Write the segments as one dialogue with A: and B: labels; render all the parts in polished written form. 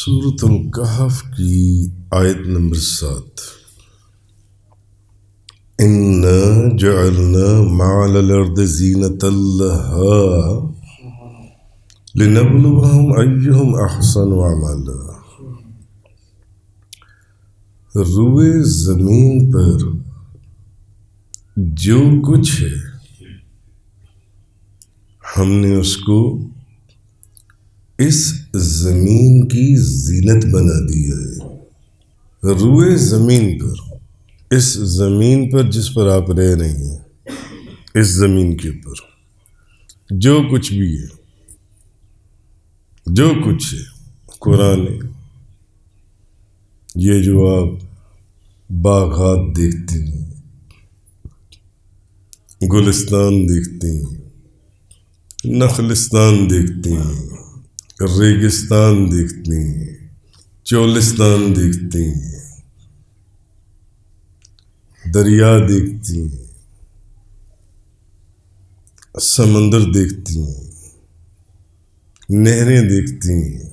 A: سورۃ الکہف کی آیت نمبر 7 اِنَّا جَعَلْنَا مَا عَلَى الْأَرْضِ زِینَةً لَهَا لِنَبْلُوَهُمْ أَیُّهُمْ أَحْسَنُ عَمَلًا۔ روئے زمین پر جو کچھ ہے ہم نے اس کو اس زمین کی زینت بنا دیا ہے۔ روئے زمین پر، اس زمین پر جس پر آپ رہ رہے ہیں، اس زمین کے اوپر جو کچھ بھی ہے، جو کچھ ہے، قرآن ہے، یہ جو آپ باغات دیکھتے ہیں، گلستان دیکھتے ہیں، نخلستان دیکھتے ہیں، ریگستان دیکھتے ہیں، چولستان دیکھتے ہیں، دریا دیکھتے ہیں، سمندر دیکھتے ہیں، نہریں دیکھتے ہیں،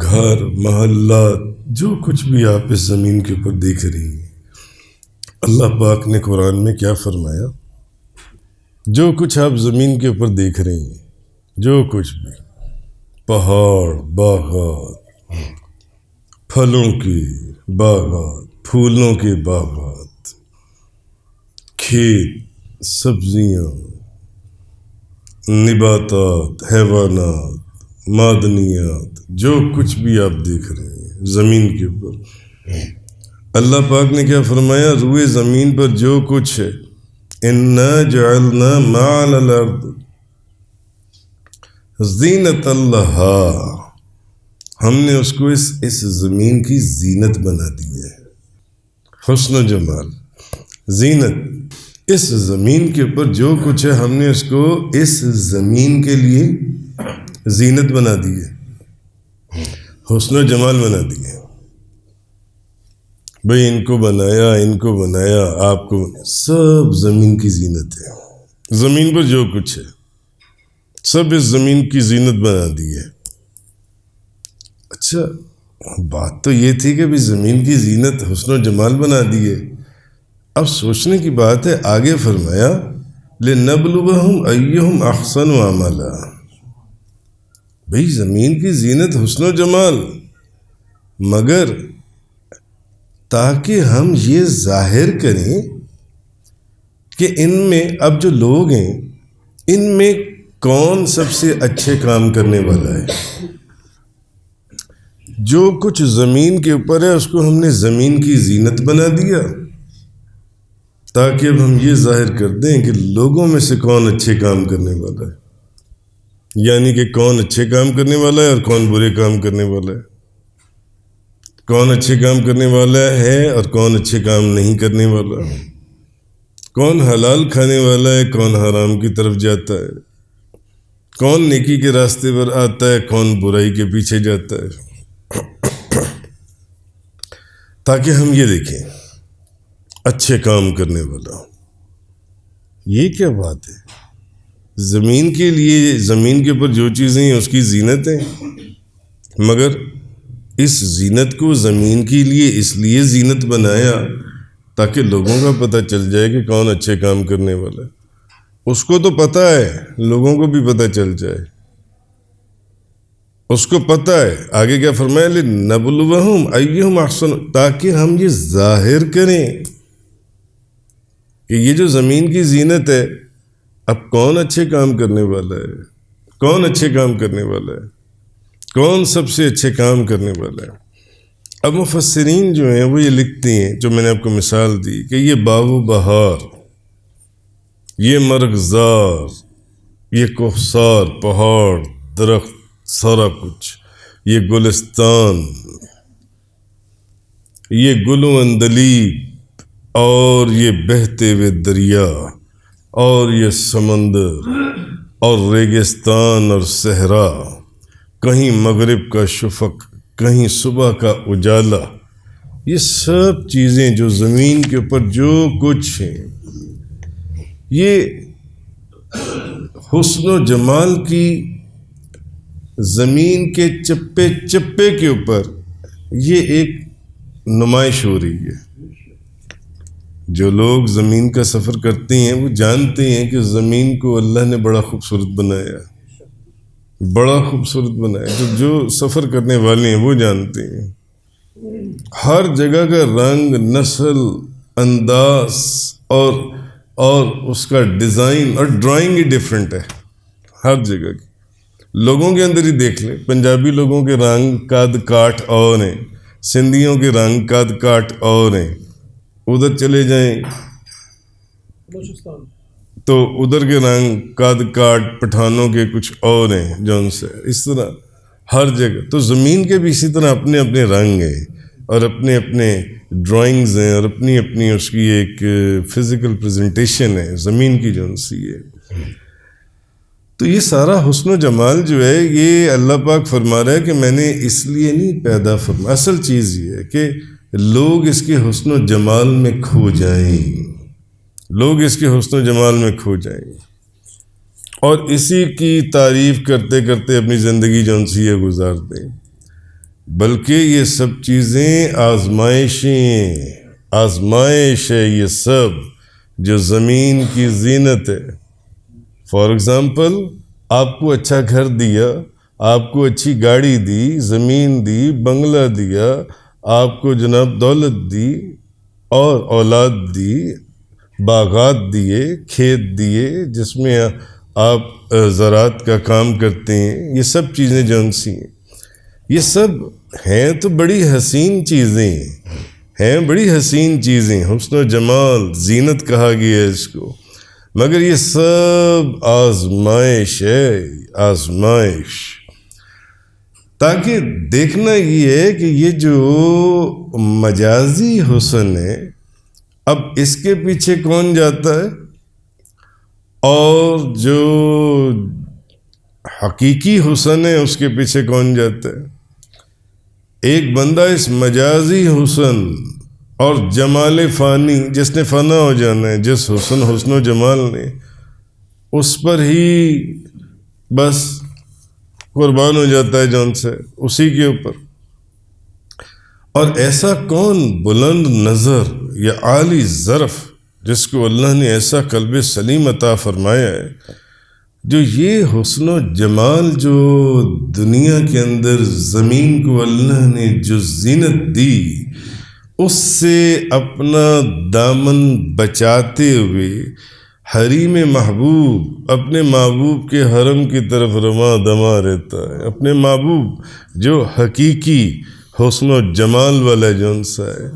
A: گھر، محلات، جو کچھ بھی آپ اس زمین کے اوپر دیکھ رہی ہیں، اللہ پاک نے قرآن میں کیا فرمایا؟ جو کچھ آپ زمین کے اوپر دیکھ رہے ہیں، جو کچھ بھی، پہاڑ، باغات، پھلوں کے باغات، پھولوں کے باغات، کھیت، سبزیاں، نباتات، حیوانات، معدنیات، جو کچھ بھی آپ دیکھ رہے ہیں زمین کے اوپر، اللہ پاک نے کیا فرمایا؟ روئے زمین پر جو کچھ ہے، اِنَّا جَعَلْنَا مَا عَلَى الْأَرْضِ زِینَةً لَهَا، ہم نے اس کو اس زمین کی زینت بنا دی ہے، حسن و جمال، زینت۔ اس زمین کے اوپر جو کچھ ہے ہم نے اس کو اس زمین کے لیے زینت بنا دی ہے، حسن و جمال بنا دی ہے۔ بھئی ان کو بنایا، ان کو بنایا، آپ کو، سب زمین کی زینت ہے۔ زمین پر جو کچھ ہے سب اس زمین کی زینت بنا دی ہے۔ اچھا، بات تو یہ تھی کہ بھی زمین کی زینت حسن و جمال بنا دی ہے۔ اب سوچنے کی بات ہے، آگے فرمایا لِنَبْلُوَهُمْ أَیُّهُمْ أَحْسَنُ عَمَلًا۔ بھئی زمین کی زینت حسن و جمال، مگر تاکہ ہم یہ ظاہر کریں کہ ان میں اب جو لوگ ہیں ان میں کون سب سے اچھے کام کرنے والا ہے۔ جو کچھ زمین کے اوپر ہے اس کو ہم نے زمین کی زینت بنا دیا تاکہ اب ہم یہ ظاہر کر دیں کہ لوگوں میں سے کون اچھے کام کرنے والا ہے، یعنی کہ کون اچھے کام کرنے والا ہے اور کون برے کام کرنے والا ہے، کون اچھے کام کرنے والا ہے اور کون اچھے کام نہیں کرنے والا، کون حلال کھانے والا ہے، کون حرام کی طرف جاتا ہے، کون نیکی کے راستے پر آتا ہے، کون برائی کے پیچھے جاتا ہے، تاکہ ہم یہ دیکھیں اچھے کام کرنے والا۔ یہ کیا بات ہے؟ زمین کے لیے، زمین کے اوپر جو چیزیں ہیں اس کی زینت ہے، مگر اس زینت کو زمین کے لیے اس لیے زینت بنایا تاکہ لوگوں کا پتہ چل جائے کہ کون اچھے کام کرنے والا ہے۔ اس کو تو پتہ ہے، لوگوں کو بھی پتہ چل جائے، اس کو پتہ ہے۔ آگے کیا فرمایا؟ لِنَبْلُوَهُمْ أَیُّهُمْ أَحْسَنُ، تاکہ ہم یہ ظاہر کریں کہ یہ جو زمین کی زینت ہے اب کون اچھے کام کرنے والا ہے، کون اچھے کام کرنے والا ہے، کون سب سے اچھے کام کرنے والا ہے۔ اب مفسرین جو ہیں وہ یہ لکھتے ہیں، جو میں نے آپ کو مثال دی، کہ یہ باغ و بہار، یہ مرغزار، یہ کوہسار، پہاڑ، درخت، سارا کچھ، یہ گلستان، یہ گل و اندلیب، اور یہ بہتے ہوئے دریا، اور یہ سمندر، اور ریگستان اور صحرا، کہیں مغرب کا شفق، کہیں صبح کا اجالا، یہ سب چیزیں جو زمین کے اوپر جو کچھ ہیں، یہ حسن و جمال کی زمین کے چپے چپے کے اوپر یہ ایک نمائش ہو رہی ہے. جو لوگ زمین کا سفر کرتے ہیں وہ جانتے ہیں کہ زمین کو اللہ نے بڑا خوبصورت بنایا، بڑا خوبصورت بنایا. جو سفر کرنے والے ہیں وہ جانتے ہیں ہر جگہ کا رنگ، نسل، انداز اور اس کا ڈیزائن اور ڈرائنگ ہی ڈیفرنٹ ہے ہر جگہ کی. لوگوں کے اندر ہی دیکھ لیں، پنجابی لوگوں کے رنگ قد کاٹ اور ہیں، سندھیوں کے رنگ قد کاٹ اور ہیں. ادھر چلے جائیں تو ادھر کے رنگ قد کاٹ پٹھانوں کے کچھ اور ہیں جون سے. اس طرح ہر جگہ تو زمین کے بھی اسی طرح اپنے اپنے رنگ ہیں اور اپنے اپنے ڈرائنگز ہیں اور اپنی اپنی اس کی ایک فزیکل پریزنٹیشن ہے زمین کی جون سی ہے. تو یہ سارا حسن و جمال جو ہے یہ اللہ پاک فرما رہا ہے کہ میں نے اس لیے نہیں پیدا فرمایا. اصل چیز یہ ہے کہ لوگ اس کے حسن و جمال میں کھو جائیں، لوگ اس کے حسن و جمال میں کھو جائیں اور اسی کی تعریف کرتے کرتے اپنی زندگی جون سی ہے گزار دیں. بلکہ یہ سب چیزیں آزمائشیں، آزمائش ہے یہ سب جو زمین کی زینت ہے. فار ایگزامپل آپ کو اچھا گھر دیا، آپ کو اچھی گاڑی دی، زمین دی، بنگلہ دیا، آپ کو جناب دولت دی اور اولاد دی، باغات دیے، کھیت دیے جس میں آپ زراعت کا کام کرتے ہیں. یہ سب چیزیں جون سی ہیں یہ سب ہیں تو بڑی حسین چیزیں ہیں، بڑی حسین چیزیں، حسن و جمال، زینت کہا گیا ہے اس کو. مگر یہ سب آزمائش ہے، آزمائش. تاکہ دیکھنا یہ ہے کہ یہ جو مجازی حسن ہے اب اس کے پیچھے کون جاتا ہے اور جو حقیقی حسن ہے اس کے پیچھے کون جاتا ہے. ایک بندہ اس مجازی حسن اور جمال فانی جس نے فنا ہو جانا ہے، جس حسن و جمال نے، اس پر ہی بس قربان ہو جاتا ہے جون سے، اسی کے اوپر. اور ایسا کون بلند نظر یا عالی ظرف جس کو اللہ نے ایسا قلب سلیم عطا فرمایا ہے جو یہ حسن و جمال جو دنیا کے اندر زمین کو اللہ نے جو زینت دی اس سے اپنا دامن بچاتے ہوئے حریم محبوب اپنے محبوب کے حرم کی طرف رواں دما رہتا ہے. اپنے محبوب جو حقیقی حسن و جمال والا جون سا ہے.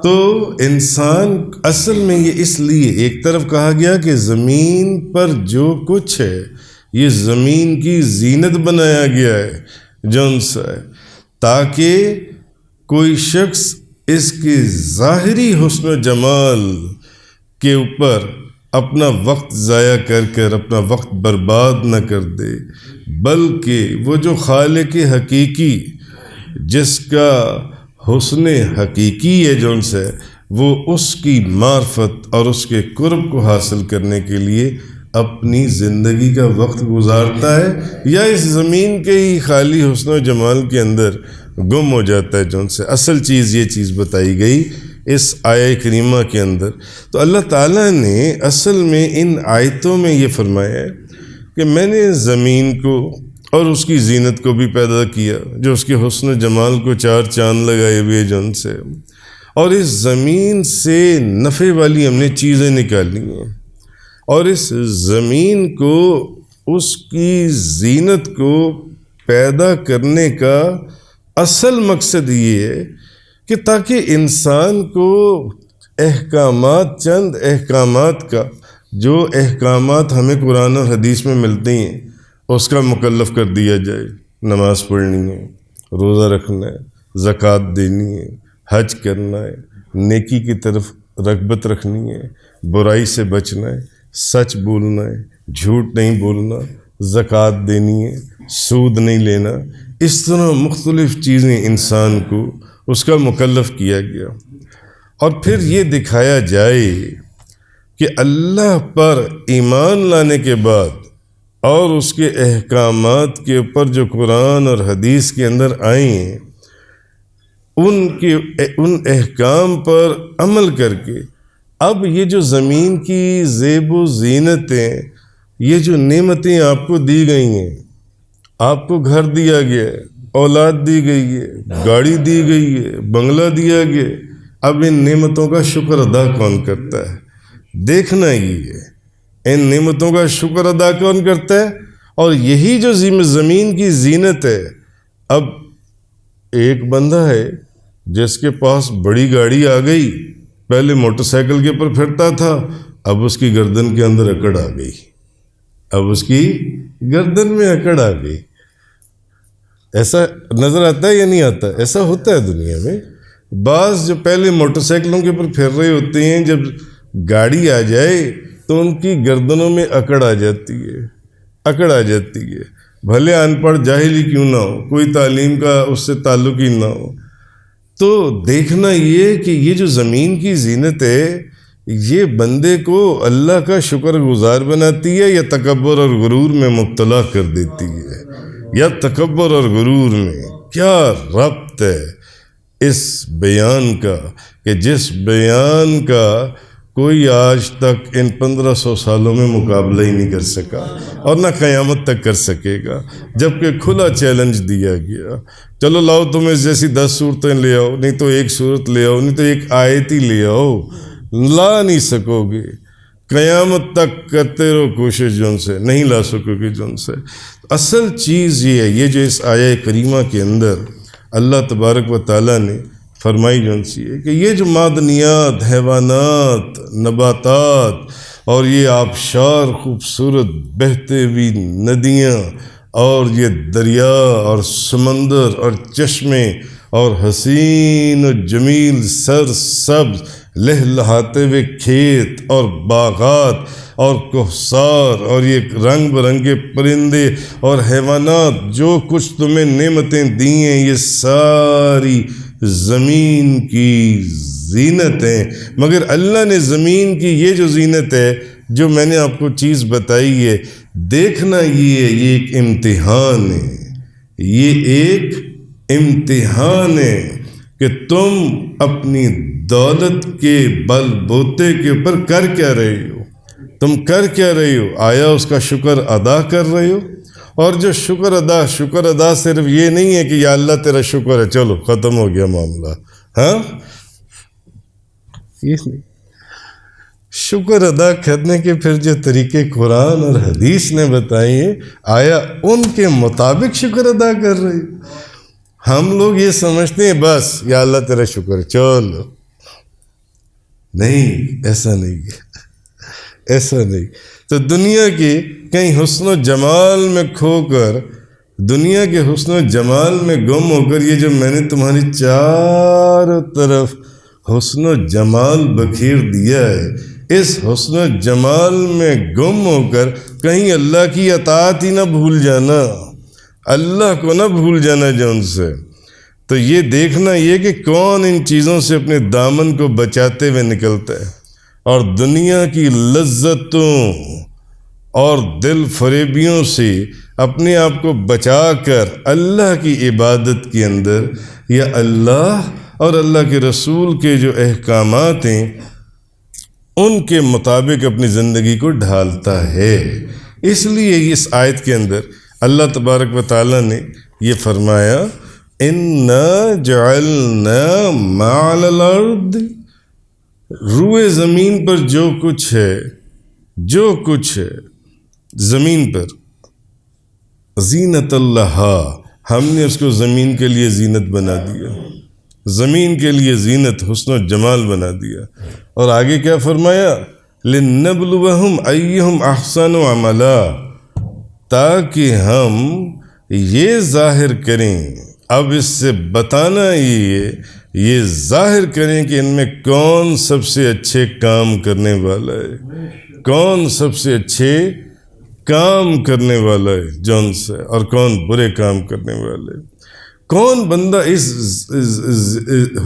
A: تو انسان اصل میں یہ اس لیے ایک طرف کہا گیا کہ زمین پر جو کچھ ہے یہ زمین کی زینت بنایا گیا ہے جون سا ہے، تاکہ کوئی شخص اس کی ظاہری حسن و جمال کے اوپر اپنا وقت ضائع کر اپنا وقت برباد نہ کر دے، بلکہ وہ جو خالق حقیقی جس کا حسن حقیقی ہے جون سے وہ اس کی معرفت اور اس کے قرب کو حاصل کرنے کے لیے اپنی زندگی کا وقت گزارتا ہے یا اس زمین کے ہی خالی حسن و جمال کے اندر گم ہو جاتا ہے جون سے. اصل چیز یہ چیز بتائی گئی اس آیہ کریمہ کے اندر. تو اللہ تعالیٰ نے اصل میں ان آیتوں میں یہ فرمایا ہے کہ میں نے زمین کو اور اس کی زینت کو بھی پیدا کیا جو اس کے حسن و جمال کو چار چاند لگائے ہوئے جون سے، اور اس زمین سے نفع والی ہم نے چیزیں نکالی ہیں اور اس زمین کو اس کی زینت کو پیدا کرنے کا اصل مقصد یہ ہے کہ تاکہ انسان کو احکامات، چند احکامات کا جو احکامات ہمیں قرآن اور حدیث میں ملتے ہیں اس کا مکلف کر دیا جائے. نماز پڑھنی ہے، روزہ رکھنا ہے، زکوٰۃ دینی ہے، حج کرنا ہے، نیکی کی طرف رغبت رکھنی ہے، برائی سے بچنا ہے، سچ بولنا ہے، جھوٹ نہیں بولنا، زکوٰۃ دینی ہے، سود نہیں لینا. اس طرح مختلف چیزیں انسان کو اس کا مکلف کیا گیا. اور پھر یہ دکھایا جائے کہ اللہ پر ایمان لانے کے بعد اور اس کے احکامات کے اوپر جو قرآن اور حدیث کے اندر آئے ہیں ان احکام پر عمل کر کے اب یہ جو زمین کی زیب و زینتیں، یہ جو نعمتیں آپ کو دی گئی ہیں، آپ کو گھر دیا گیا ہے، اولاد دی گئی ہے، گاڑی دی گئی ہے، بنگلہ دیا گیا، اب ان نعمتوں کا شکر ادا کون کرتا ہے؟ دیکھنا یہ ہے ان نعمتوں کا شکر ادا کون کرتا ہے۔ اور یہی جو زمین کی زینت ہے، اب ایک بندہ ہے جس کے پاس بڑی گاڑی آ گئی، پہلے موٹر سائیکل کے اوپر پھرتا تھا، اب اس کی گردن کے اندر اکڑ آ گئی، اب اس کی گردن میں اکڑ آ گئی۔ ایسا نظر آتا ہے یا نہیں آتا؟ ایسا ہوتا ہے دنیا میں۔ بعض جو پہلے موٹر سائیکلوں کے اوپر پھر رہے ہوتے ہیں، جب گاڑی آ جائے تو ان کی گردنوں میں اکڑ آ جاتی ہے، بھلے ان پڑھ جاہل ہی کیوں نہ ہو، کوئی تعلیم کا اس سے تعلق ہی نہ ہو۔ تو دیکھنا یہ کہ یہ جو زمین کی زینت ہے، یہ بندے کو اللہ کا شکر گزار بناتی ہے یا تکبر اور غرور میں مبتلا کر دیتی ہے؟ یا تکبر اور غرور میں کیا ربط ہے اس بیان کا کہ جس بیان کا کوئی آج تک ان 1500 سالوں میں مقابلہ ہی نہیں کر سکا اور نہ قیامت تک کر سکے گا، جبکہ کھلا چیلنج دیا گیا، چلو لاؤ تم اس جیسی 10 صورتیں لے آؤ، نہیں تو ایک صورت لے آؤ، نہیں تو ایک آیت ہی لے آؤ، لا نہیں سکو گے، قیامت تک کرتے رہو کوشش، جن سے نہیں لا سکو گے جن سے۔ اصل چیز یہ ہے، یہ جو اس آیہ کریمہ کے اندر اللہ تبارک و تعالیٰ نے فرمائی جون سی ہے کہ یہ جو معدنیات، حیوانات، نباتات اور یہ آبشار خوبصورت بہتے ہوئی ندیاں اور یہ دریا اور سمندر اور چشمے اور حسین و جمیل سرسبز لہلہاتے ہوئے کھیت اور باغات اور کوہسار اور یہ رنگ برنگے پرندے اور حیوانات، جو کچھ تمہیں نعمتیں دی ہیں، یہ ساری زمین کی زینت ہیں۔ مگر اللہ نے زمین کی یہ جو زینت ہے، جو میں نے آپ کو چیز بتائی ہے، دیکھنا یہ ہے، یہ ایک امتحان ہے، یہ ایک امتحان ہے کہ تم اپنی دولت کے بل بوتے کے اوپر کر کیا رہے ہو، تم کر کیا رہے ہو، آیا اس کا شکر ادا کر رہے ہو؟ اور جو شکر ادا صرف یہ نہیں ہے کہ یا اللہ تیرا شکر ہے چلو ختم ہو گیا معاملہ، ہاں، یہ نہیں۔ شکر ادا کرنے کے پھر جو طریقے قرآن اور حدیث نے بتائی ہیں، آیا ان کے مطابق شکر ادا کر رہے ہو؟ ہم لوگ یہ سمجھتے ہیں بس یا اللہ تیرا شکر ہے چلو، نہیں، ایسا نہیں ہے، ایسا نہیں۔ تو دنیا کے کہیں حسن و جمال میں کھو کر، دنیا کے حسن و جمال میں گم ہو کر، یہ جو میں نے تمہاری چاروں طرف حسن و جمال بکھیر دیا ہے، اس حسن و جمال میں گم ہو کر کہیں اللہ کی اطاعت ہی نہ بھول جانا، اللہ کو نہ بھول جانا جون سے۔ تو یہ دیکھنا یہ کہ کون ان چیزوں سے اپنے دامن کو بچاتے ہوئے نکلتا ہے، اور دنیا کی لذتوں اور دل فریبیوں سے اپنے آپ کو بچا کر اللہ کی عبادت کے اندر یا اللہ اور اللہ کے رسول کے جو احکامات ہیں ان کے مطابق اپنی زندگی کو ڈھالتا ہے۔ اس لیے اس آیت کے اندر اللہ تبارک و تعالیٰ نے یہ فرمایا، اِنَّا جَعَلْنَا مَا عَلَى الْأَرْضِ، روئے زمین پر جو کچھ ہے زمین پر، زینت اللہ، ہم نے اس کو زمین کے لیے زینت بنا دیا، زمین کے لیے زینت، حسن و جمال بنا دیا۔ اور آگے کیا فرمایا، لِنَّبْلُوَهُمْ أَيُّهُمْ أَحْسَنُ عَمَلًا، تاکہ ہم یہ ظاہر کریں، اب اس سے بتانا یہ ظاہر کریں کہ ان میں کون سب سے اچھے کام کرنے والا ہے، کون سب سے اچھے کام کرنے والا ہے جون سے، اور کون برے کام کرنے والے، کون بندہ اس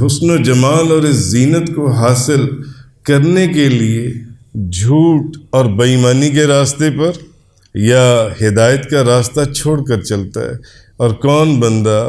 A: حسن و جمال اور اس زینت کو حاصل کرنے کے لیے جھوٹ اور بے ایمانی کے راستے پر یا ہدایت کا راستہ چھوڑ کر چلتا ہے، اور کون بندہ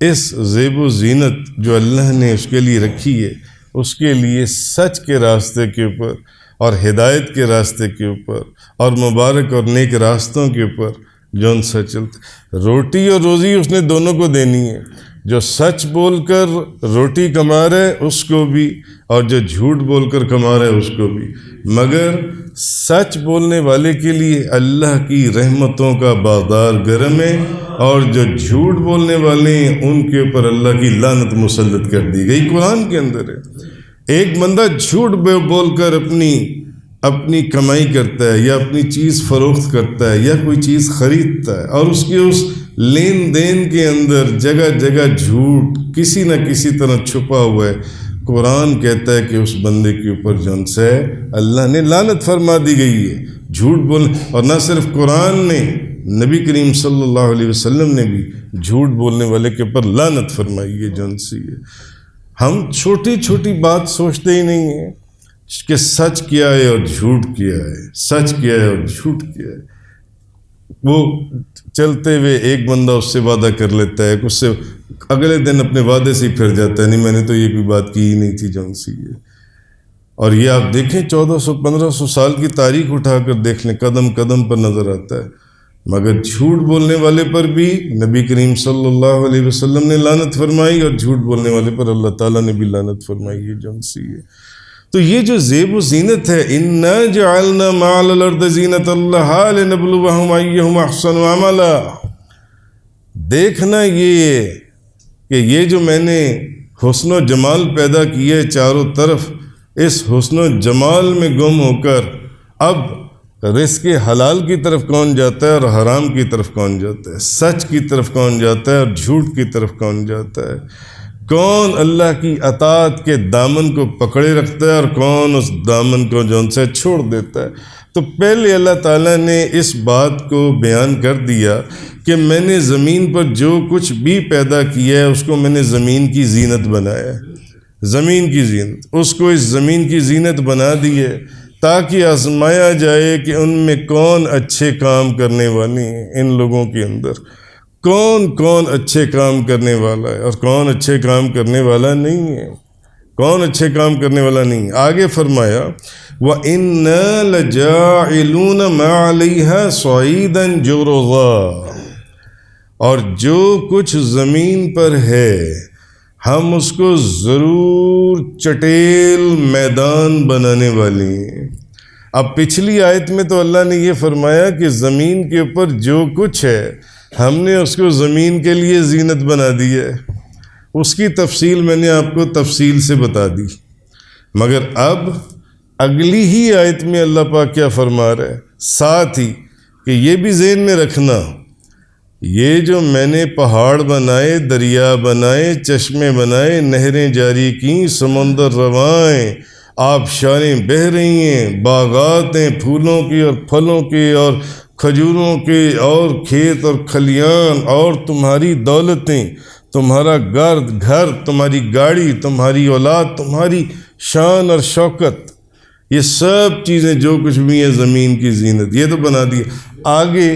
A: اس زیب و زینت جو اللہ نے اس کے لیے رکھی ہے اس کے لیے سچ کے راستے کے اوپر اور ہدایت کے راستے کے اوپر اور مبارک اور نیک راستوں کے اوپر جون سا چلتا۔ روٹی اور روزی اس نے دونوں کو دینی ہے، جو سچ بول کر روٹی کما رہے اس کو بھی اور جو جھوٹ بول کر کما رہے اس کو بھی، مگر سچ بولنے والے کے لیے اللہ کی رحمتوں کا بازار گرم ہے، اور جو جھوٹ بولنے والے ہیں ان کے اوپر اللہ کی لعنت مسلط کر دی گئی۔ قرآن کے اندر ہے، ایک بندہ جھوٹ بول کر اپنی کمائی کرتا ہے یا اپنی چیز فروخت کرتا ہے یا کوئی چیز خریدتا ہے، اور اس لین دین کے اندر جگہ جگہ جھوٹ کسی نہ کسی طرح چھپا ہوا ہے، قرآن کہتا ہے کہ اس بندے کے اوپر جون سے اللہ نے لعنت فرما دی گئی ہے۔ جھوٹ بول، اور نہ صرف قرآن نے، نبی کریم صلی اللہ علیہ وسلم نے بھی جھوٹ بولنے والے کے اوپر لعنت فرمائی ہے جون سی ہے۔ ہم چھوٹی چھوٹی بات سوچتے ہی نہیں ہیں کہ سچ کیا ہے اور جھوٹ کیا ہے، سچ کیا ہے اور جھوٹ کیا ہے۔ وہ چلتے ہوئے ایک بندہ اس سے وعدہ کر لیتا ہے، اس سے اگلے دن اپنے وعدے سے ہی پھر جاتا ہے، نہیں میں نے تو یہ کوئی بات کی ہی نہیں تھی جون سی ہے۔ اور یہ آپ دیکھیں 1400-1500 سال کی تاریخ اٹھا کر دیکھ لیں، قدم قدم پر نظر آتا ہے، مگر جھوٹ بولنے والے پر بھی نبی کریم صلی اللہ علیہ وسلم نے لعنت فرمائی، اور جھوٹ بولنے والے پر اللہ تعالیٰ نے بھی لعنت فرمائی ہے جون سی ہے۔ تو یہ جو زیب و زینت ہے، اِنَّا جَعَلْنَا مَا عَلَى الْأَرْضِ زِينَةً لَهَا لِنَبْلُوَهُمْ أَيُّهُمْ أَحْسَنُ عَمَلًا۔ دیکھنا یہ کہ یہ جو میں نے حسن و جمال پیدا کیے چاروں طرف، اس حسن و جمال میں گم ہو کر اب رزق حلال کی طرف کون جاتا ہے اور حرام کی طرف کون جاتا ہے، سچ کی طرف کون جاتا ہے اور جھوٹ کی طرف کون جاتا ہے، کون اللہ کی اطاعت کے دامن کو پکڑے رکھتا ہے اور کون اس دامن کو جون سے چھوڑ دیتا ہے۔ تو پہلے اللہ تعالیٰ نے اس بات کو بیان کر دیا کہ میں نے زمین پر جو کچھ بھی پیدا کیا ہے اس کو میں نے زمین کی زینت بنایا ہے، زمین کی زینت، اس کو اس زمین کی زینت بنا دی ہے تاکہ آزمایا جائے کہ ان میں کون اچھے کام کرنے والے ہیں، ان لوگوں کے اندر کون اچھے کام کرنے والا ہے اور کون اچھے کام کرنے والا نہیں ہے، کون اچھے کام کرنے والا نہیں ہے۔ آگے فرمایا وَإِنَّا لَجَاعِلُونَ مَا عَلَيْهَا صَعِيدًا جُرُزًا، اور جو کچھ زمین پر ہے ہم اس کو ضرور چٹیل میدان بنانے والے ہیں۔ اب پچھلی آیت میں تو اللہ نے یہ فرمایا کہ زمین کے اوپر جو کچھ ہے ہم نے اس کو زمین کے لیے زینت بنا دی ہے، اس کی تفصیل میں نے آپ کو تفصیل سے بتا دی، مگر اب اگلی ہی آیت میں اللہ پاک کیا فرما رہا ہے، ساتھ ہی کہ یہ بھی ذہن میں رکھنا، یہ جو میں نے پہاڑ بنائے، دریا بنائے، چشمے بنائے، نہریں جاری کیں، سمندر روائیں، آبشاریں بہہ رہی ہیں، باغات ہیں پھولوں کی اور پھلوں کی اور کھجوروں کے، اور کھیت اور کھلیان، اور تمہاری دولتیں، تمہارا گھر، تمہاری گاڑی، تمہاری اولاد، تمہاری شان اور شوکت، یہ سب چیزیں جو کچھ بھی ہیں زمین کی زینت، یہ تو بنا دیا۔ آگے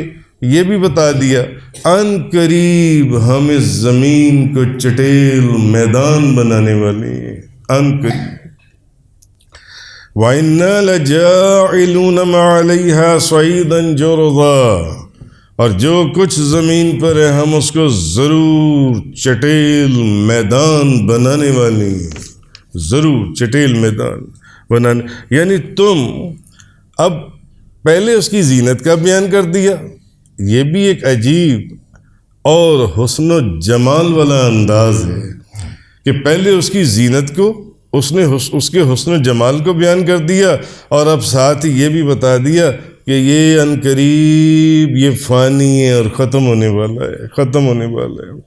A: یہ بھی بتا دیا ان قریب ہم اس زمین کو چٹیل میدان بنانے والے ہیں، ان قریب۔ وَإِنَّا لَجَاعِلُونَ مَا عَلَيْهَا صَعِيدًا جُرُزًا، اور جو کچھ زمین پر ہے ہم اس کو ضرور چٹیل میدان بنانے والے ہیں، ضرور چٹیل میدان بنانے، یعنی تم اب پہلے اس کی زینت کا بیان کر دیا، یہ بھی ایک عجیب اور حسن و جمال والا انداز ہے کہ پہلے اس کی زینت کو اس کے حسن و جمال کو بیان کر دیا، اور اب ساتھ ہی یہ بھی بتا دیا کہ یہ ان قریب یہ فانی ہے اور ختم ہونے والا ہے،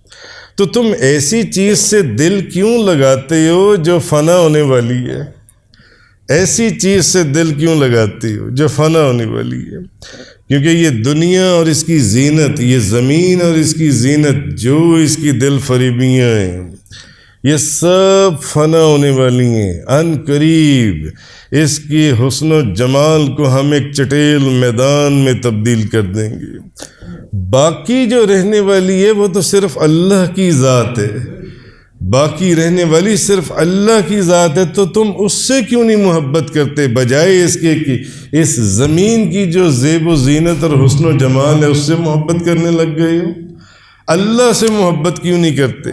A: تو تم ایسی چیز سے دل کیوں لگاتے ہو جو فنا ہونے والی ہے، ایسی چیز سے دل کیوں لگاتے ہو جو فنا ہونے والی ہے، کیونکہ یہ دنیا اور اس کی زینت، یہ زمین اور اس کی زینت، جو اس کی دل فریبیاں ہیں، یہ سب فنا ہونے والی ہیں، ان قریب اس کی حسن و جمال کو ہم ایک چٹیل میدان میں تبدیل کر دیں گے۔ باقی جو رہنے والی ہے وہ تو صرف اللہ کی ذات ہے، باقی رہنے والی صرف اللہ کی ذات ہے، تو تم اس سے کیوں نہیں محبت کرتے، بجائے اس کے کہ اس زمین کی جو زیب و زینت اور حسن و جمال ہے اس سے محبت کرنے لگ گئے ہو؟ اللہ سے محبت کیوں نہیں کرتے؟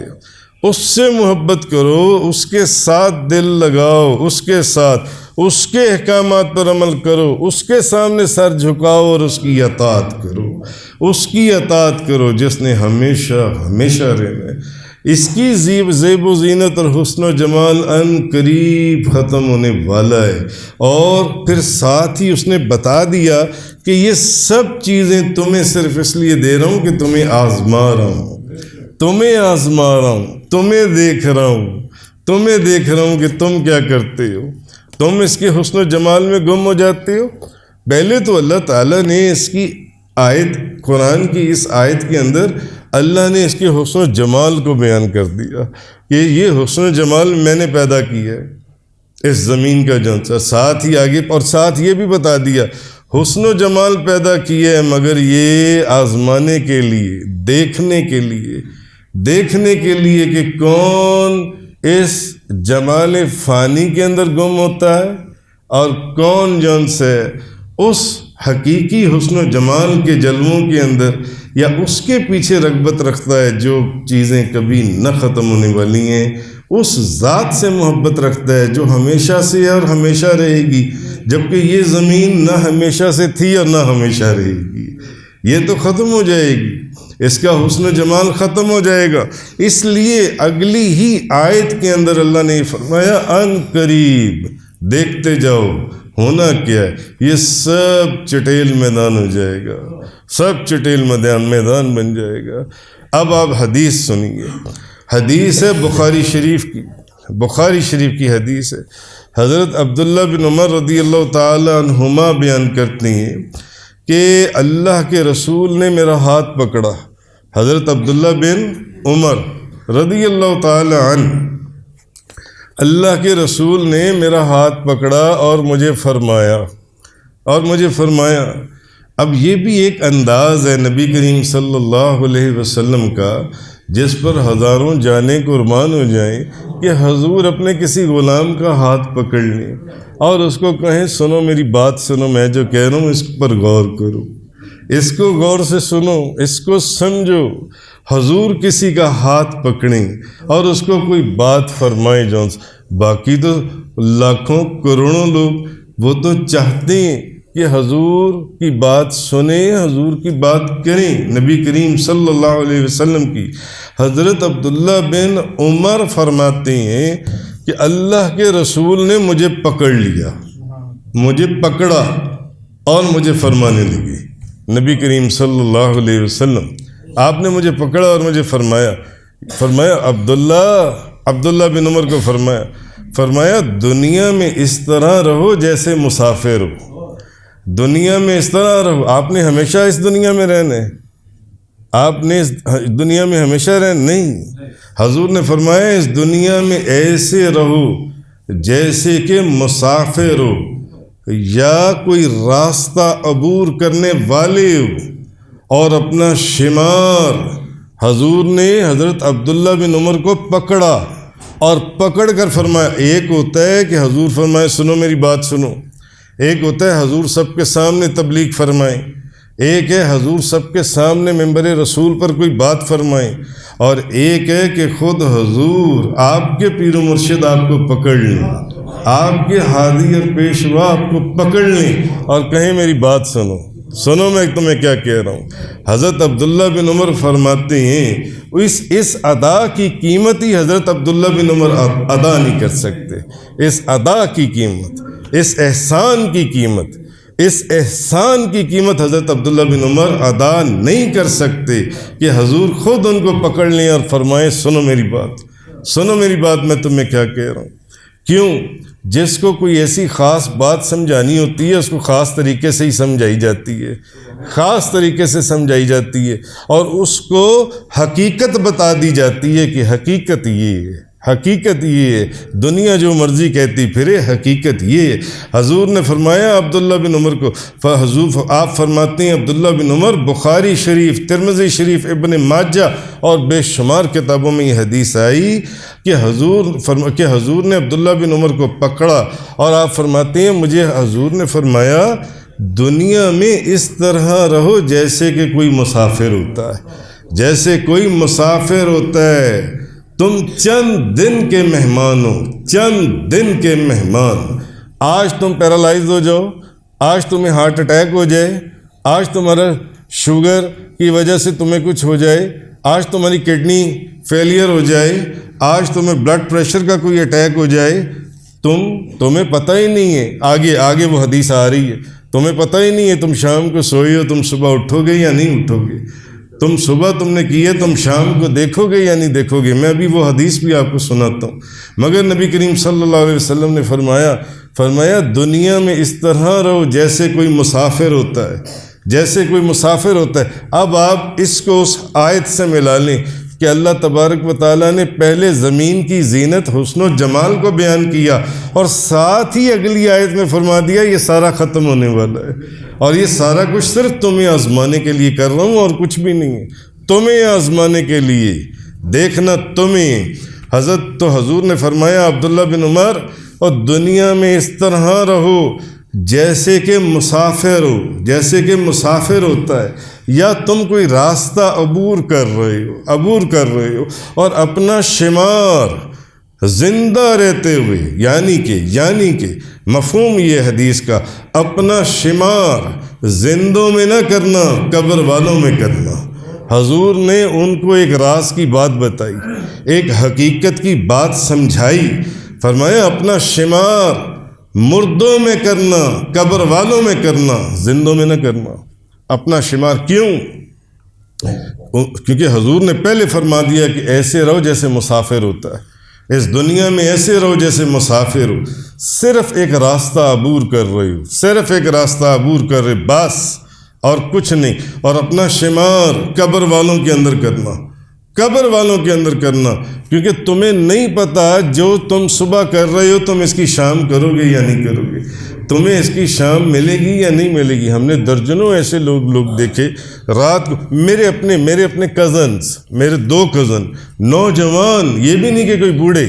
A: اس سے محبت کرو، اس کے ساتھ دل لگاؤ، اس کے ساتھ اس کے احکامات پر عمل کرو، اس کے سامنے سر جھکاؤ اور اس کی اطاعت کرو، اس کی اطاعت کرو جس نے ہمیشہ ہمیشہ رہنا ہے۔ اس کی زیب و زینت اور حسن و جمال ان قریب ختم ہونے والا ہے، اور پھر ساتھ ہی اس نے بتا دیا کہ یہ سب چیزیں تمہیں صرف اس لیے دے رہا ہوں کہ تمہیں آزما رہا ہوں، تمہیں آزما رہا ہوں، تمہیں دیکھ رہا ہوں کہ تم کیا کرتے ہو۔ تم اس کے حسن و جمال میں گم ہو جاتے ہو۔ پہلے تو اللہ تعالیٰ نے اس کی آیت، قرآن کی اس آیت کے اندر اللہ نے اس کے حسن و جمال کو بیان کر دیا کہ یہ حسن و جمال میں نے پیدا کیا ہے اس زمین کا جنسا، ساتھ ہی آگے اور ساتھ یہ بھی بتا دیا حسن و جمال پیدا کیا ہے مگر یہ آزمانے کے لیے، دیکھنے کے لیے کہ کون اس جمال فانی کے اندر گم ہوتا ہے اور کون جون سے اس حقیقی حسن و جمال کے جلووں کے اندر یا اس کے پیچھے رغبت رکھتا ہے جو چیزیں کبھی نہ ختم ہونے والی ہیں، اس ذات سے محبت رکھتا ہے جو ہمیشہ سے اور ہمیشہ رہے گی، جبکہ یہ زمین نہ ہمیشہ سے تھی اور نہ ہمیشہ رہے گی، یہ تو ختم ہو جائے گی، اس کا حسن و جمال ختم ہو جائے گا۔ اس لیے اگلی ہی آیت کے اندر اللہ نے فرمایا ان قریب دیکھتے جاؤ، ہونا کیا ہے، یہ سب چٹیل میدان ہو جائے گا، سب چٹیل میدان بن جائے گا۔ اب آپ حدیث سنیے، حدیث ہے بخاری شریف کی حدیث ہے۔ حضرت عبداللہ بن عمر رضی اللہ تعالی عنہما بیان کرتے ہیں کہ اللہ کے رسول نے میرا ہاتھ پکڑا، حضرت عبداللہ بن عمر رضی اللہ تعالی عنہ، اللہ کے رسول نے میرا ہاتھ پکڑا اور مجھے فرمایا اب یہ بھی ایک انداز ہے نبی کریم صلی اللہ علیہ وسلم کا جس پر ہزاروں جانیں قربان ہو جائیں کہ حضور اپنے کسی غلام کا ہاتھ پکڑ لیں اور اس کو کہیں سنو میری بات سنو، میں جو کہہ رہا ہوں اس پر غور کرو، اس کو غور سے سنو، اس کو سمجھو۔ حضور کسی کا ہاتھ پکڑیں اور اس کو کوئی بات فرمائیں، جونس باقی تو لاکھوں کروڑوں لوگ وہ تو چاہتے ہیں کہ حضور کی بات سنیں، حضور کی بات کریں، نبی کریم صلی اللہ علیہ وسلم کی۔ حضرت عبداللہ بن عمر فرماتے ہیں کہ اللہ کے رسول نے مجھے پکڑ لیا، مجھے پکڑا اور مجھے فرمانے لگے، نبی کریم صلی اللہ علیہ وسلم آپ نے مجھے پکڑا اور مجھے فرمایا عبداللہ بن عمر کو فرمایا دنیا میں اس طرح رہو جیسے مسافر ہو، دنیا میں اس طرح رہو، آپ نے ہمیشہ اس دنیا میں رہنا ہے، آپ نے اس دنیا میں ہمیشہ رہنا نہیں، حضور نے فرمایا اس دنیا میں ایسے رہو جیسے کہ مسافر ہو یا کوئی راستہ عبور کرنے والے ہو، اور اپنا شمار۔ حضور نے حضرت عبداللہ بن عمر کو پکڑا اور پکڑ کر فرمایا، ایک ہوتا ہے کہ حضور فرمائے سنو میری بات سنو، ایک ہوتا ہے حضور سب کے سامنے تبلیغ فرمائیں، ایک ہے حضور سب کے سامنے منبر رسول پر کوئی بات فرمائیں، اور ایک ہے کہ خود حضور آپ کے پیر و مرشد آپ کو پکڑ لیں، آپ کے ہادی اور پیشوا آپ کو پکڑ لیں اور کہیں میری بات سنو میں تمہیں کیا کہہ رہا ہوں۔ حضرت عبداللہ بن عمر فرماتے ہیں اس ادا کی قیمت ہی حضرت عبداللہ بن عمر ادا نہیں کر سکتے، اس ادا کی قیمت، اس احسان کی قیمت حضرت عبداللہ بن عمر ادا نہیں کر سکتے کہ حضور خود ان کو پکڑ لیں اور فرمائیں سنو میری بات میں تمہیں کیا کہہ رہا ہوں۔ کیوں؟ جس کو کوئی ایسی خاص بات سمجھانی ہوتی ہے اس کو خاص طریقے سے ہی سمجھائی جاتی ہے، اور اس کو حقیقت بتا دی جاتی ہے کہ حقیقت یہ ہے، حقیقت یہ ہے، دنیا جو مرضی کہتی پھرے، حقیقت یہ ہے۔ حضور نے فرمایا عبداللہ بن عمر کو، آپ فرماتے ہیں عبداللہ بن عمر، بخاری شریف، ترمذی شریف، ابن ماجہ اور بے شمار کتابوں میں یہ حدیث آئی کہ حضور نے عبداللہ بن عمر کو پکڑا اور آپ فرماتے ہیں مجھے حضور نے فرمایا دنیا میں اس طرح رہو جیسے کہ کوئی مسافر ہوتا ہے، جیسے کوئی مسافر ہوتا ہے، تم چند دن کے مہمان ہو، چند دن کے مہمان۔ آج تم پیرالائز ہو جاؤ، آج تمہیں ہارٹ اٹیک ہو جائے، آج تمہارا شوگر کی وجہ سے تمہیں کچھ ہو جائے، آج تمہاری کڈنی فیلئر ہو جائے، آج تمہیں بلڈ پریشر کا کوئی اٹیک ہو جائے، تمہیں پتہ ہی نہیں ہے، آگے وہ حدیث آ رہی ہے، تمہیں پتہ ہی نہیں ہے تم شام کو سوئے ہو، تم صبح اٹھو گے یا نہیں اٹھو گے، تم صبح تم نے کی ہے، تم شام کو دیکھو گے یا نہیں دیکھو گے۔ میں ابھی وہ حدیث بھی آپ کو سناتا ہوں، مگر نبی کریم صلی اللہ علیہ وسلم نے فرمایا دنیا میں اس طرح رہو جیسے کوئی مسافر ہوتا ہے، جیسے کوئی مسافر ہوتا ہے۔ اب آپ اس کو اس آیت سے ملا لیں کہ اللہ تبارک و تعالیٰ نے پہلے زمین کی زینت، حسن و جمال کو بیان کیا اور ساتھ ہی اگلی آیت میں فرما دیا یہ سارا ختم ہونے والا ہے، اور یہ سارا کچھ صرف تمہیں آزمانے کے لیے کر رہا ہوں اور کچھ بھی نہیں ہے، تمہیں آزمانے کے لیے، دیکھنا تمہیں۔ حضور نے فرمایا عبداللہ بن عمر، اور دنیا میں اس طرح رہو جیسے کہ مسافر ہو، جیسے کہ مسافر ہوتا ہے، یا تم کوئی راستہ عبور کر رہے ہو اور اپنا شمار زندہ رہتے ہوئے، یعنی کہ مفہوم یہ حدیث کا، اپنا شمار زندوں میں نہ کرنا، قبر والوں میں کرنا۔ حضور نے ان کو ایک راز کی بات بتائی، ایک حقیقت کی بات سمجھائی، فرمایا اپنا شمار مردوں میں کرنا، قبر والوں میں کرنا، زندوں میں نہ کرنا۔ اپنا شمار کیوں؟ کیونکہ حضور نے پہلے فرما دیا کہ ایسے رہو جیسے مسافر ہوتا ہے، اس دنیا میں ایسے رہو جیسے مسافر ہو، صرف ایک راستہ عبور کر رہے ہو، صرف ایک راستہ عبور کر رہے بس، اور کچھ نہیں۔ اور اپنا شمار قبر والوں کے اندر کرنا، قبر والوں کے اندر کرنا، کیونکہ تمہیں نہیں پتا جو تم صبح کر رہے ہو تم اس کی شام کرو گے یا نہیں کرو گے، تمہیں اس کی شام ملے گی یا نہیں ملے گی۔ ہم نے درجنوں ایسے لوگ دیکھے رات کو، میرے اپنے کزنز، میرے 2 کزن نوجوان، یہ بھی نہیں کہ کوئی بوڑھے،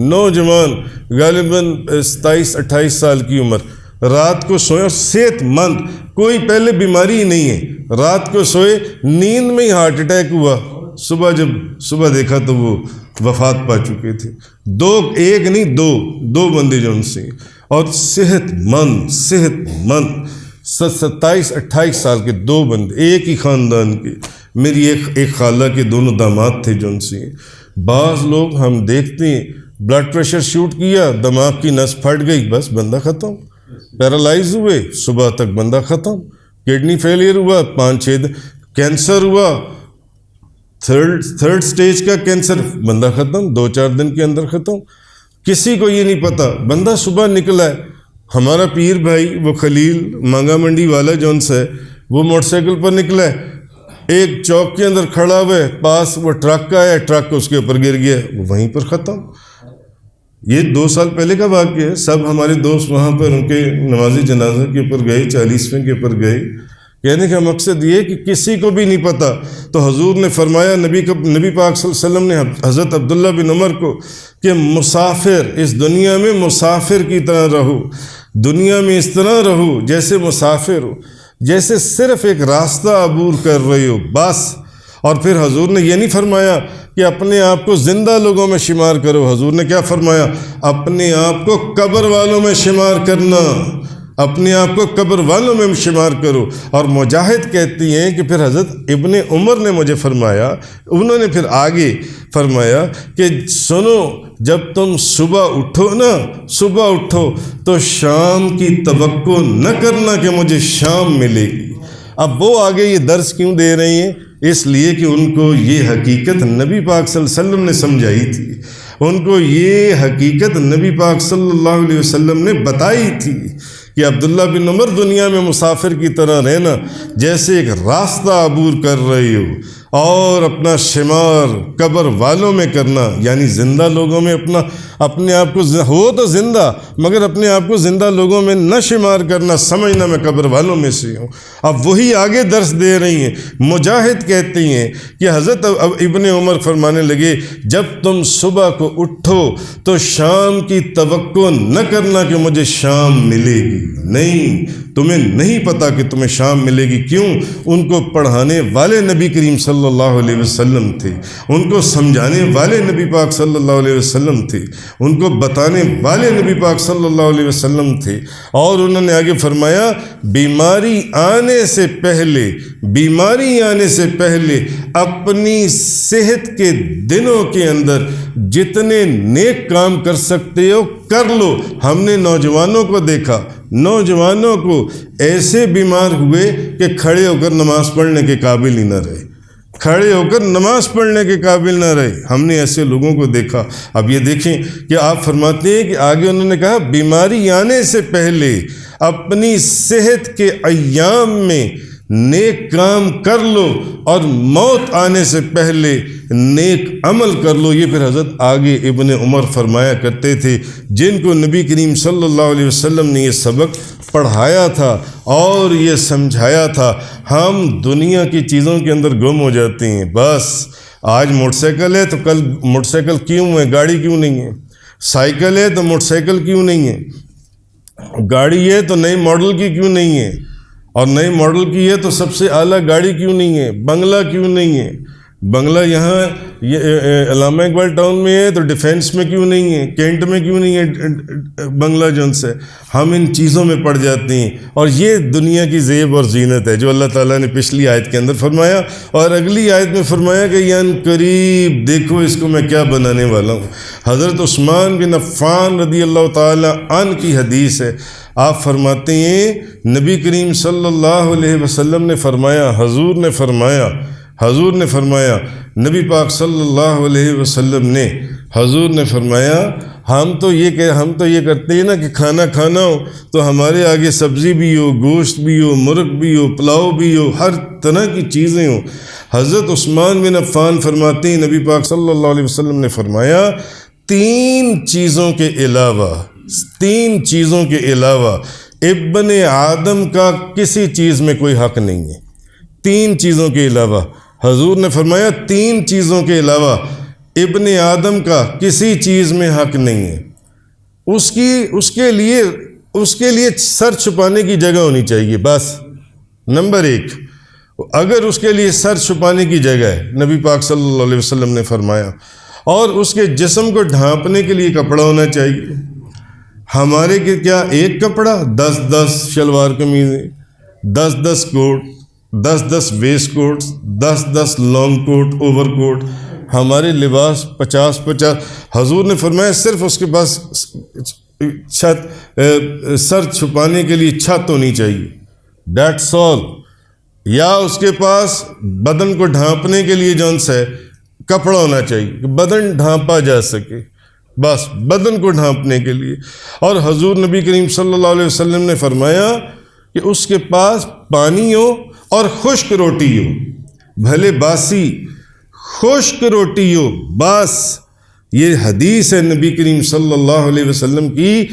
A: نوجوان غالباً 27-28 سال کی عمر، رات کو سوئے، صحت مند، کوئی پہلے بیماری ہی نہیں ہے، رات کو سوئے، نیند میں ہی ہارٹ اٹیک ہوا، صبح دیکھا تو وہ وفات پا چکے تھے۔ ایک نہیں دو بندے جو ان سے، اور صحت مند 27-28 سال کے 2 بندے، ایک ہی خاندان کے، میری ایک خالہ کے دونوں داماد تھے جو ان سے۔ بعض لوگ ہم دیکھتے ہیں بلڈ پریشر شوٹ کیا، دماغ کی نس پھٹ گئی، بس بندہ ختم، پیرالائز ہوئے، صبح تک بندہ ختم، کڈنی فیلئر ہوا، 5-6 دن، کینسر ہوا، تھرڈ سٹیج کا کینسر، بندہ ختم، 2-4 دن کے اندر ختم۔ کسی کو یہ نہیں پتا، بندہ صبح نکلا ہے۔ ہمارا پیر بھائی وہ خلیل مانگا منڈی والا جون سے، وہ موٹر سائیکل پر نکلا ہے، ایک چوک کے اندر کھڑا ہوا ہے، پاس وہ ٹرک کا ہے، ٹرک اس کے اوپر گر گیا، وہ وہیں پر ختم۔ یہ 2 سال پہلے کا واقعہ ہے۔ سب ہمارے دوست وہاں پر ان کے نماز جنازہ کے اوپر گئے، 40ویں کے اوپر گئے۔ کہنے کا مقصد یہ کہ کسی کو بھی نہیں پتا، تو حضور نے فرمایا، نبی پاک صلی اللہ علیہ وسلم نے حضرت عبداللہ بن عمر کو کہ مسافر، اس دنیا میں مسافر کی طرح رہو، دنیا میں اس طرح رہو جیسے مسافر ہو، جیسے صرف ایک راستہ عبور کر رہے ہو بس۔ اور پھر حضور نے یہ نہیں فرمایا کہ اپنے آپ کو زندہ لوگوں میں شمار کرو، حضور نے کیا فرمایا؟ اپنے آپ کو قبر والوں میں شمار کرنا، اپنے آپ کو قبر والوں میں شمار کرو۔ اور مجاہد کہتی ہیں کہ پھر حضرت ابن عمر نے مجھے فرمایا، انہوں نے پھر آگے فرمایا کہ سنو، جب تم صبح اٹھو تو شام کی توقع نہ کرنا کہ مجھے شام ملے گی۔ اب وہ آگے یہ درس کیوں دے رہی ہیں؟ اس لیے کہ ان کو یہ حقیقت نبی پاک صلی اللہ علیہ وسلم نے سمجھائی تھی، ان کو یہ حقیقت نبی پاک صلی اللہ علیہ وسلم نے بتائی تھی کہ عبداللہ بن عمر دنیا میں مسافر کی طرح رہنا، جیسے ایک راستہ عبور کر رہے ہو، اور اپنا شمار قبر والوں میں کرنا، یعنی زندہ لوگوں میں اپنے آپ کو ہو تو زندہ مگر اپنے آپ کو زندہ لوگوں میں نہ شمار کرنا، سمجھنا میں قبر والوں میں سے ہوں۔ اب وہی آگے درس دے رہی ہیں۔ مجاہد کہتی ہیں کہ حضرت ابن عمر فرمانے لگے جب تم صبح کو اٹھو تو شام کی توقع نہ کرنا کہ مجھے شام ملے گی، نہیں، تمہیں نہیں پتا کہ تمہیں شام ملے گی۔ کیوں؟ ان کو پڑھانے والے نبی کریم صلی اللہ علیہ وسلم تھے، ان کو سمجھانے والے نبی پاک صلی اللہ علیہ وسلم تھے، ان کو بتانے والے نبی پاک صلی اللہ علیہ وسلم تھے۔ اور انہوں نے آگے فرمایا بیماری آنے سے پہلے اپنی صحت کے دنوں کے اندر جتنے نیک کام کر سکتے ہو کر لو۔ ہم نے نوجوانوں کو دیکھا، نوجوانوں کو ایسے بیمار ہوئے کہ کھڑے ہو کر نماز پڑھنے کے قابل ہی نہ رہے، کھڑے ہو کر نماز پڑھنے کے قابل نہ رہے۔ ہم نے ایسے لوگوں کو دیکھا۔ اب یہ دیکھیں کہ آپ فرماتے ہیں کہ آگے انہوں نے کہا بیماری آنے سے پہلے اپنی صحت کے ایام میں نیک کام کر لو اور موت آنے سے پہلے نیک عمل کر لو۔ یہ پھر حضرت آگے ابن عمر فرمایا کرتے تھے جن کو نبی کریم صلی اللہ علیہ وسلم نے یہ سبق پڑھایا تھا اور یہ سمجھایا تھا۔ ہم دنیا کی چیزوں کے اندر گم ہو جاتے ہیں۔ بس آج موٹر سائیکل ہے تو کل موٹر سائیکل کیوں ہے، گاڑی کیوں نہیں ہے؟ سائیکل ہے تو موٹر سائیکل کیوں نہیں ہے؟ گاڑی ہے تو نئی ماڈل کی کیوں نہیں ہے؟ اور نئی ماڈل کی ہے تو سب سے اعلیٰ گاڑی کیوں نہیں ہے؟ بنگلہ کیوں نہیں ہے؟ بنگلہ یہاں یہ علامہ اقبال ٹاؤن میں ہے تو ڈیفینس میں کیوں نہیں ہے؟ کینٹ میں کیوں نہیں ہے بنگلہ جون سے؟ ہم ان چیزوں میں پڑ جاتے ہیں اور یہ دنیا کی زیب اور زینت ہے جو اللہ تعالیٰ نے پچھلی آیت کے اندر فرمایا اور اگلی آیت میں فرمایا کہ یان قریب دیکھو اس کو میں کیا بنانے والا ہوں۔ حضرت عثمان بن عفان رضی اللہ تعالیٰ عنہ کی حدیث ہے۔ آپ فرماتے ہیں نبی کریم صلی اللہ علیہ وسلم نے فرمایا، حضور نے فرمایا نبی پاک صلی اللہ علیہ وسلم نے حضور نے فرمایا ہم تو یہ کرتے ہیں نا کہ کھانا کھانا ہو تو ہمارے آگے سبزی بھی ہو، گوشت بھی ہو، مرغ بھی ہو، پلاؤ بھی ہو، ہر طرح کی چیزیں ہوں۔ حضرت عثمان بن عفان فرماتے ہیں نبی پاک صلی اللہ علیہ وسلم نے فرمایا تین چیزوں کے علاوہ ابن آدم کا کسی چیز میں کوئی حق نہیں ہے۔ تین چیزوں کے علاوہ حضور نے فرمایا تین چیزوں کے علاوہ ابن آدم کا کسی چیز میں حق نہیں ہے۔ اس کے لیے سر چھپانے کی جگہ ہونی چاہیے۔ بس نمبر ایک، اگر اس کے لیے سر چھپانے کی جگہ ہے نبی پاک صلی اللہ علیہ وسلم نے فرمایا، اور اس کے جسم کو ڈھانپنے کے لیے کپڑا ہونا چاہیے۔ ہمارے کے کیا ایک کپڑا 10 شلوار قمیضیں، 10 کوٹ، 10 ویسٹ کوٹ، 10 لانگ کوٹ، اوور کوٹ، ہمارے لباس 50 حضور نے فرمایا صرف اس کے پاس سر چھپانے کے لیے چھت ہونی چاہیے، دیٹس آل، یا اس کے پاس بدن کو ڈھانپنے کے لیے جون سے کپڑا ہونا چاہیے کہ بدن ڈھانپا جا سکے، بس بدن کو ڈھانپنے کے لیے۔ اور حضور نبی کریم صلی اللہ علیہ وسلم نے فرمایا کہ اس کے پاس پانی ہو اور خشک روٹی ہو، بھلے باسی خشک روٹی ہو، بس یہ حدیث ہے نبی کریم صلی اللہ علیہ وسلم کی۔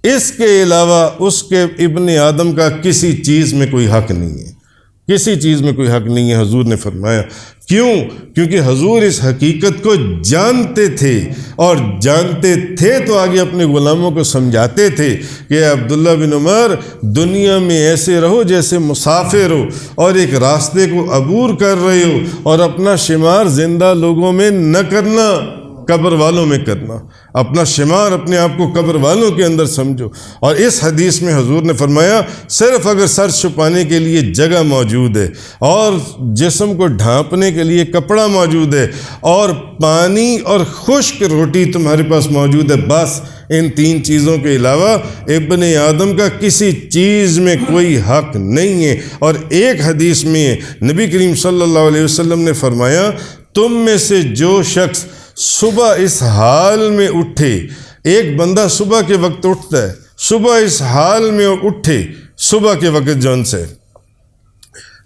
A: اس کے علاوہ اس کے ابن آدم کا کسی چیز میں کوئی حق نہیں ہے، کسی چیز میں کوئی حق نہیں ہے، حضور نے فرمایا۔ کیوں؟ کیونکہ حضور اس حقیقت کو جانتے تھے، اور جانتے تھے تو آگے اپنے غلاموں کو سمجھاتے تھے کہ عبداللہ بن عمر دنیا میں ایسے رہو جیسے مسافر ہو اور ایک راستے کو عبور کر رہے ہو، اور اپنا شمار زندہ لوگوں میں نہ کرنا، قبر والوں میں کرنا۔ اپنا شمار اپنے آپ کو قبر والوں کے اندر سمجھو۔ اور اس حدیث میں حضور نے فرمایا صرف اگر سر چھپانے کے لیے جگہ موجود ہے اور جسم کو ڈھانپنے کے لیے کپڑا موجود ہے اور پانی اور خشک روٹی تمہارے پاس موجود ہے، بس ان تین چیزوں کے علاوہ ابن آدم کا کسی چیز میں کوئی حق نہیں ہے۔ اور ایک حدیث میں نبی کریم صلی اللہ علیہ وسلم نے فرمایا تم میں سے جو شخص صبح اس حال میں اٹھے، ایک بندہ صبح کے وقت اٹھتا ہے، صبح اس حال میں اٹھے، صبح کے وقت جون سے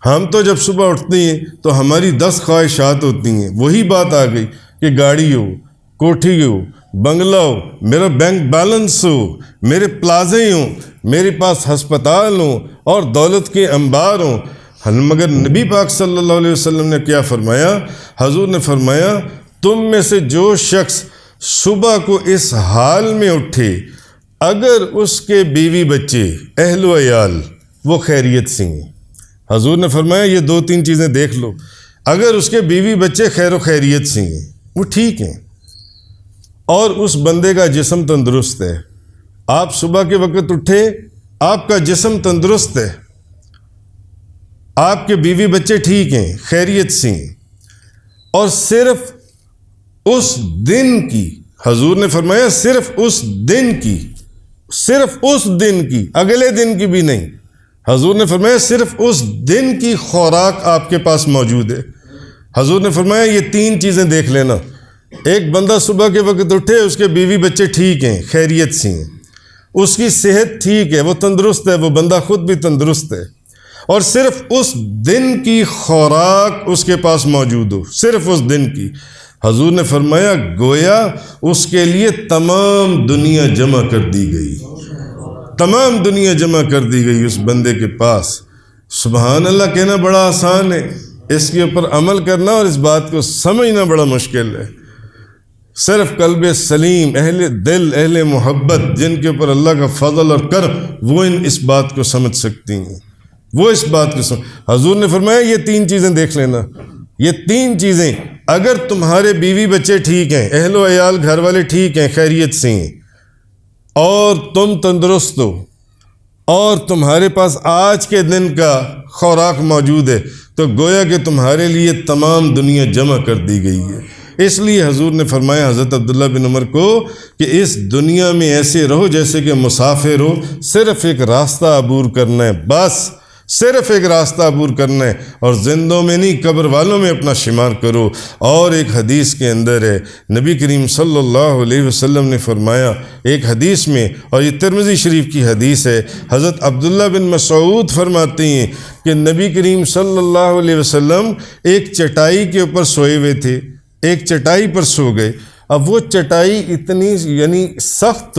A: ہم تو جب صبح اٹھتے ہیں تو ہماری 10 خواہشات ہوتی ہیں، وہی بات آ گئی کہ گاڑی ہو، کوٹھی ہو، بنگلہ ہو، میرا بینک بیلنس ہو، میرے پلازے ہوں، میرے پاس ہسپتال ہوں اور دولت کے انبار ہوں۔ مگر نبی پاک صلی اللہ علیہ وسلم نے کیا فرمایا؟ حضور نے فرمایا تم میں سے جو شخص صبح کو اس حال میں اٹھے اگر اس کے بیوی بچے اہل و عیال وہ خیریت سے ہیں، حضور نے فرمایا یہ 2-3 چیزیں دیکھ لو، اگر اس کے بیوی بچے خیر و خیریت سے ہیں، وہ ٹھیک ہیں، اور اس بندے کا جسم تندرست ہے، آپ صبح کے وقت اٹھے، آپ کا جسم تندرست ہے، آپ کے بیوی بچے ٹھیک ہیں، خیریت سے ہیں، اور صرف اس دن کی، حضور نے فرمایا صرف اس دن کی، اگلے دن کی بھی نہیں، حضور نے فرمایا صرف اس دن کی خوراک آپ کے پاس موجود ہے۔ حضور نے فرمایا یہ 3 چیزیں دیکھ لینا، ایک بندہ صبح کے وقت اٹھے، اس کے بیوی بچے ٹھیک ہیں، خیریت سے ہیں، اس کی صحت ٹھیک ہے، وہ تندرست ہے، وہ بندہ خود بھی تندرست ہے، اور صرف اس دن کی خوراک اس کے پاس موجود ہو، صرف اس دن کی۔ حضور نے فرمایا گویا اس کے لیے تمام دنیا جمع کر دی گئی، تمام دنیا جمع کر دی گئی اس بندے کے پاس۔ سبحان اللہ کہنا بڑا آسان ہے، اس کے اوپر عمل کرنا اور اس بات کو سمجھنا بڑا مشکل ہے۔ صرف قلب سلیم، اہل دل، اہل محبت، جن کے اوپر اللہ کا فضل اور کرم، وہ اس بات کو سمجھ سکتی ہیں، وہ اس بات کو حضور نے فرمایا یہ 3 چیزیں دیکھ لینا، یہ 3 چیزیں اگر تمہارے بیوی بچے ٹھیک ہیں، اہل و عیال گھر والے ٹھیک ہیں، خیریت سے ہیں، اور تم تندرست ہو، اور تمہارے پاس آج کے دن کا خوراک موجود ہے، تو گویا کہ تمہارے لیے تمام دنیا جمع کر دی گئی ہے۔ اس لیے حضور نے فرمایا حضرت عبداللہ بن عمر کو کہ اس دنیا میں ایسے رہو جیسے کہ مسافر ہو، صرف ایک راستہ عبور کرنا ہے، بس صرف ایک راستہ عبور کرنا ہے، اور زندوں میں نہیں قبر والوں میں اپنا شمار کرو۔ اور ایک حدیث کے اندر ہے، نبی کریم صلی اللہ علیہ وسلم نے فرمایا ایک حدیث میں، اور یہ ترمذی شریف کی حدیث ہے، حضرت عبداللہ بن مسعود فرماتے ہیں کہ نبی کریم صلی اللہ علیہ وسلم ایک چٹائی کے اوپر سوئے ہوئے تھے، ایک چٹائی پر سو گئے۔ اب وہ چٹائی اتنی سخت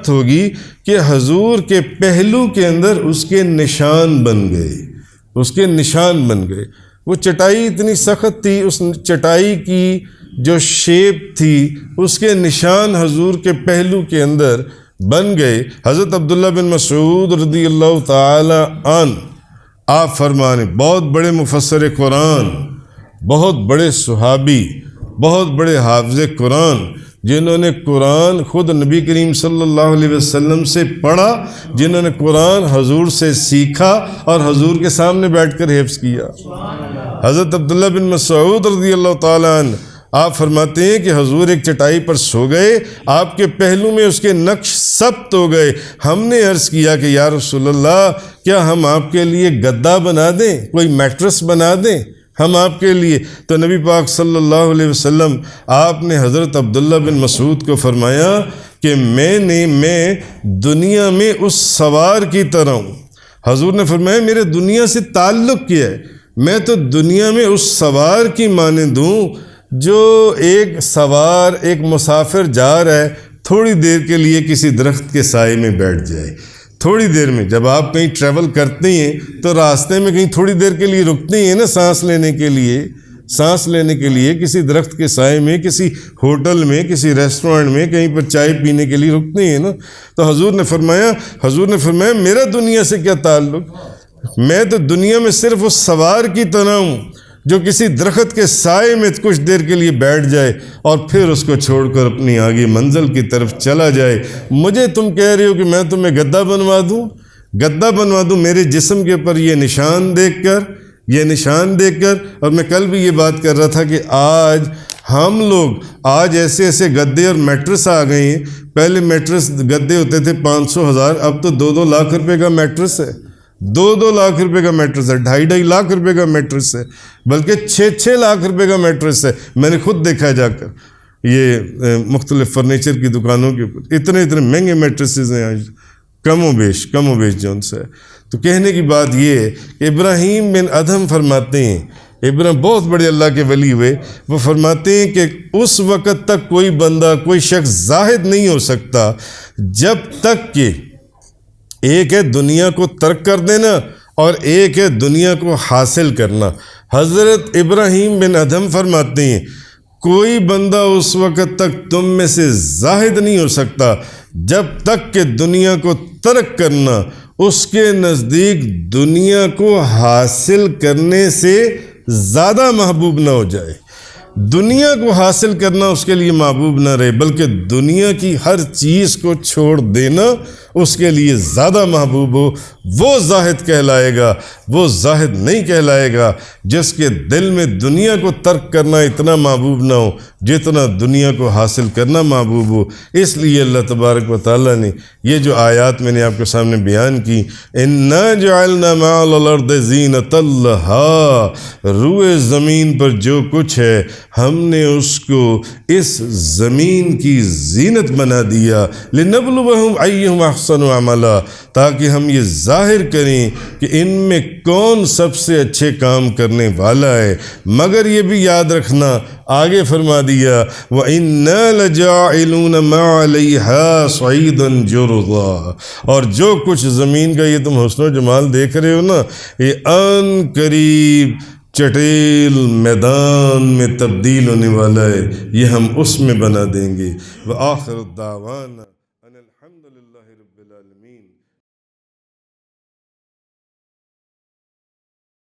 A: ہوگی کہ حضور کے پہلو کے اندر اس کے نشان بن گئے، وہ چٹائی اتنی سخت تھی، اس چٹائی کی جو شیپ تھی اس کے نشان حضور کے پہلو کے اندر بن گئے۔ حضرت عبداللہ بن مسعود رضی اللہ تعالی عنہ آپ فرمانے، بہت بڑے مفسر قرآن، بہت بڑے صحابی، بہت بڑے حافظ قرآن، جنہوں نے قرآن خود نبی کریم صلی اللہ علیہ وسلم سے پڑھا، جنہوں نے قرآن حضور سے سیکھا اور حضور کے سامنے بیٹھ کر حفظ کیا۔ حضرت عبداللہ بن مسعود رضی اللہ تعالیٰ عنہ آپ فرماتے ہیں کہ حضور ایک چٹائی پر سو گئے، آپ کے پہلو میں اس کے نقش ثبت ہو گئے۔ ہم نے عرض کیا کہ یا رسول اللہ کیا ہم آپ کے لیے گدا بنا دیں، کوئی میٹرس بنا دیں ہم آپ کے لیے؟ تو نبی پاک صلی اللہ علیہ وسلم آپ نے حضرت عبداللہ بن مسعود کو فرمایا کہ میں دنیا میں اس سوار کی طرح ہوں۔ حضور نے فرمایا میرے دنیا سے تعلق کیا ہے، میں تو دنیا میں اس سوار کی مانند ہوں جو ایک سوار، ایک مسافر جا رہا ہے، تھوڑی دیر کے لیے کسی درخت کے سائے میں بیٹھ جائے۔ تھوڑی دیر میں جب آپ کہیں ٹریول کرتے ہیں تو راستے میں کہیں تھوڑی دیر کے لیے رکتے ہیں نا، سانس لینے کے لیے کسی درخت کے سائے میں، کسی ہوٹل میں، کسی ریسٹورنٹ میں، کہیں پر چائے پینے کے لیے رکتے ہیں نا۔ تو حضور نے فرمایا میرا دنیا سے کیا تعلق، میں تو دنیا میں صرف اس سوار کی طرح ہوں جو کسی درخت کے سائے میں کچھ دیر کے لیے بیٹھ جائے اور پھر اس کو چھوڑ کر اپنی آگے منزل کی طرف چلا جائے۔ مجھے تم کہہ رہے ہو کہ میں تمہیں گدا بنوا دوں میرے جسم کے اوپر یہ نشان دیکھ کر۔ اور میں کل بھی یہ بات کر رہا تھا کہ آج ہم لوگ ایسے گدے اور میٹرس آ گئے ہیں۔ پہلے میٹرس گدے ہوتے تھے 500,000، اب تو 2-2 لاکھ روپے کا میٹرس ہے، 2-2 لاکھ روپے کا میٹرس ہے، 2.5 لاکھ روپے کا میٹرس ہے، بلکہ 6 لاکھ روپے کا میٹرس ہے۔ میں نے خود دیکھا جا کر یہ مختلف فرنیچر کی دکانوں کے اوپر اتنے مہنگے میٹرسز ہیں آج۔ کم و بیش جو ان سے. تو کہنے کی بات یہ ہے کہ ابراہیم بن ادھم فرماتے ہیں، ابراہیم بہت بڑے اللہ کے ولی ہوئے، وہ فرماتے ہیں کہ اس وقت تک کوئی بندہ، کوئی شخص زاہد نہیں ہو سکتا جب تک کہ ایک ہے دنیا کو ترک کر دینا اور ایک ہے دنیا کو حاصل کرنا. حضرت ابراہیم بن ادھم فرماتے ہیں کوئی بندہ اس وقت تک تم میں سے زاہد نہیں ہو سکتا جب تک کہ دنیا کو ترک کرنا اس کے نزدیک دنیا کو حاصل کرنے سے زیادہ محبوب نہ ہو جائے. دنیا کو حاصل کرنا اس کے لیے محبوب نہ رہے، بلکہ دنیا کی ہر چیز کو چھوڑ دینا اس کے لیے زیادہ محبوب ہو. وہ زاہد کہلائے گا. وہ زاہد نہیں کہلائے گا جس کے دل میں دنیا کو ترک کرنا اتنا محبوب نہ ہو جتنا دنیا کو حاصل کرنا محبوب ہو. اس لیے اللہ تبارک و تعالیٰ نے یہ جو آیات میں نے آپ کے سامنے بیان کی، اِنَّا جَعَلْنَا مَعَ الْأَرْضِ زِينَةً لَهَا، روئے زمین پر جو کچھ ہے ہم نے اس کو اس زمین کی زینت بنا دیا، لِنَبْلُوَهُمْ أَيُّهُمْ أَحْسَنُ عَمَلًا، تاکہ ہم یہ ظاہر کریں کہ ان میں کون سب سے اچھے کام کرنے والا ہے. مگر یہ بھی یاد رکھنا، آگے فرما دیا وَإِنَّا لَجَاعِلُونَ مَا عَلَيْهَا صَعِيدًا جُرُزًا، اور جو کچھ زمین کا یہ تم حسن و جمال دیکھ رہے ہو نا، یہ ان قریب چٹیل میدان میں تبدیل ہونے والا ہے، یہ ہم اس میں بنا دیں گے. وآخر الدعوانا ان الحمد للہ رب العالمین.